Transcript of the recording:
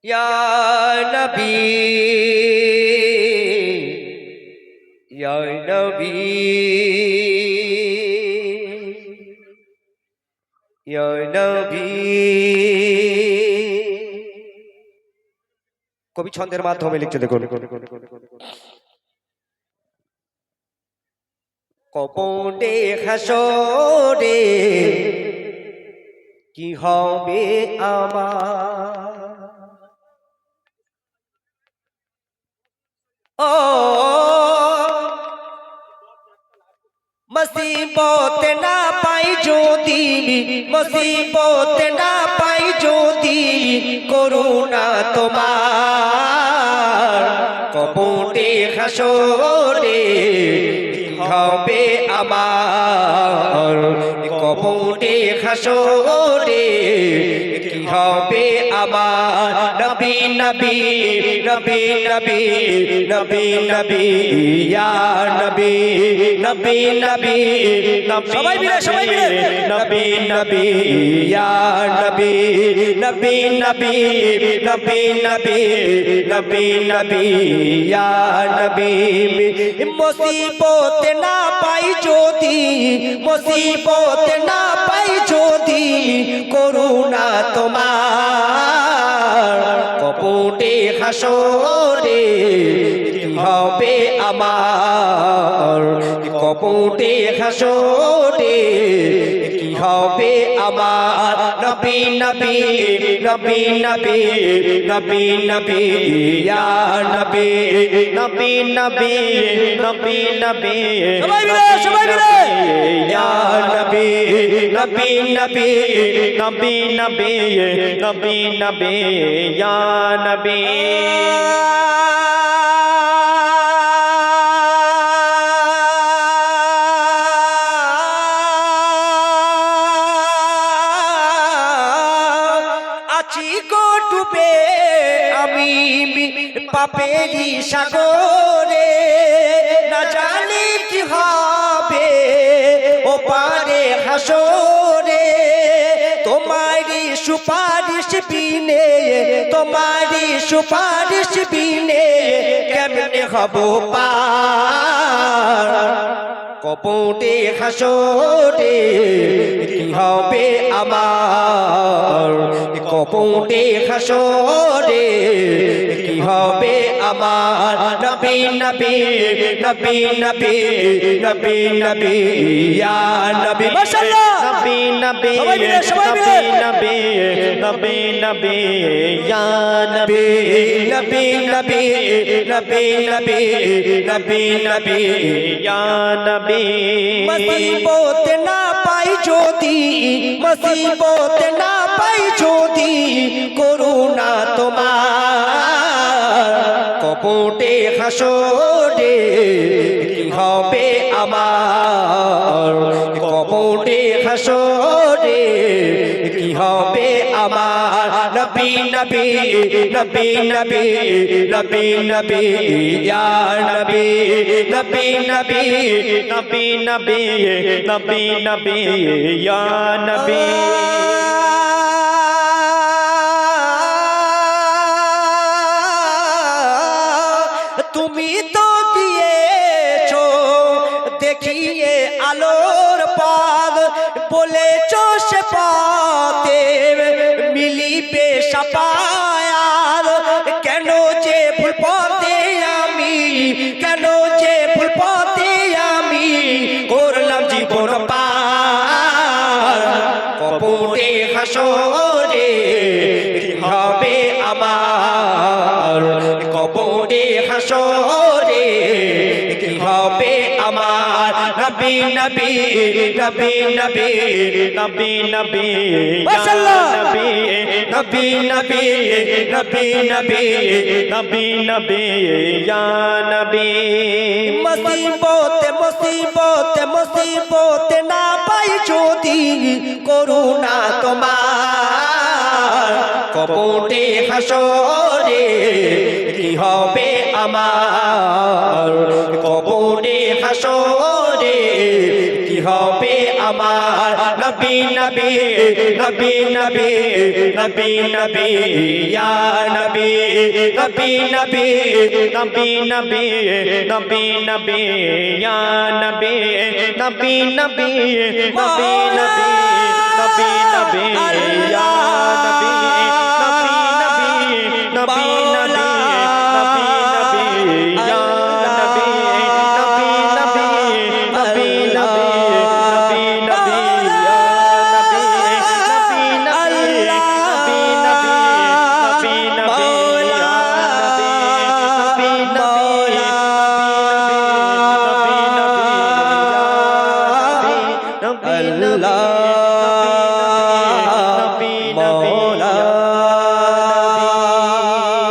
ইয়া নবী ইয়া নবী ইয়া নবী। কবি ছন্দের মাধ্যমে লিখতে দেখুন। কপটে হাসরে কি হবে আমার, ও মুসিবত না পাই যদি, মুসিবত না পাই যদি করুণা তোমার, কপটে হাসরে কি হবে আমার, কপটে হাসরে কি হবে আমার। নবী নবী নবী নবী নবী নবী ইয়া নবী নবী নবী সবাই মিলে নবী নবী ইয়া নবী নবী নবী নবী নবী নবী নবী ইয়া নবী। মুসিবত না পাই যদি, মুসিবত না পাই যদি করুণা তোমার, কপটে হাসরে কি হবে আমার, কপটে হাসরে কি হবে আমার। নবী নবী নবী নবী নবী নবী ইয়া নবী নবী নবী নবী নবী ইয়া নবী নবী নবী নবী নবী নবী নবী ইয়া নবী। আছি গো ডুবে আমি পাপেরই সাগরে, না জানি কি হবে ও পারে হাসরে, তোমারি সুপারিশ বিনে, তোমারি সুপারিশ বিনে কেমনে হব পার, কপটে হাসরে কি হবে আমার, কপটে হাসরে কি হবে আমার। নবী নবী নবী নবী নবী নবী ইয়া নবী মাশাআল্লাহ। নবী নবী নবী নবী নবী নবী ইয়া নবী নবী নবী নবী নবী নবী নবী ইয়া নবী। মুসিবত না পাই যদি, মুসিবত না পাই যদি করুণা তোমার, কপটে হাসরে কি হবে আমার, কপটে হাসরে কি হবে আমার। নবী নবী নবী নবী নবী নবী ইয়া নবী নবী নবী নবী নবী নবী নবী ইয়া নবী। তুমি তো দিয়েছো দেখিয়ে আলোর পথ, বলেছো সে পথে মিলিবে সাফায়াত, কেন যে ভুল পথে আমি, কেন যে ভুল পথে আমি করলাম জীবন পার, কপটে হাসরে কি হবে আমার, কপটে হাসরে কি হবে আমার। নবী নবী নবী নবী নবী নবী মাশাআল্লাহ। নবী নবী নবী নবী নবী নবী নবী ইয়া নবী। মুসিবত মুসিবত মুসিবত না পাই যদি করুণা তোমার, কপটে হাসরে কি হবে আমার, কপটে হাসরে কি হবে আমার নবী নবী নবী নবী নবী নবী ইয়া নবী নবী নবী নবী নবী নবী নবী ইয়া নবী নবী নবী নবী নবী নবী নবী ইয়া নবী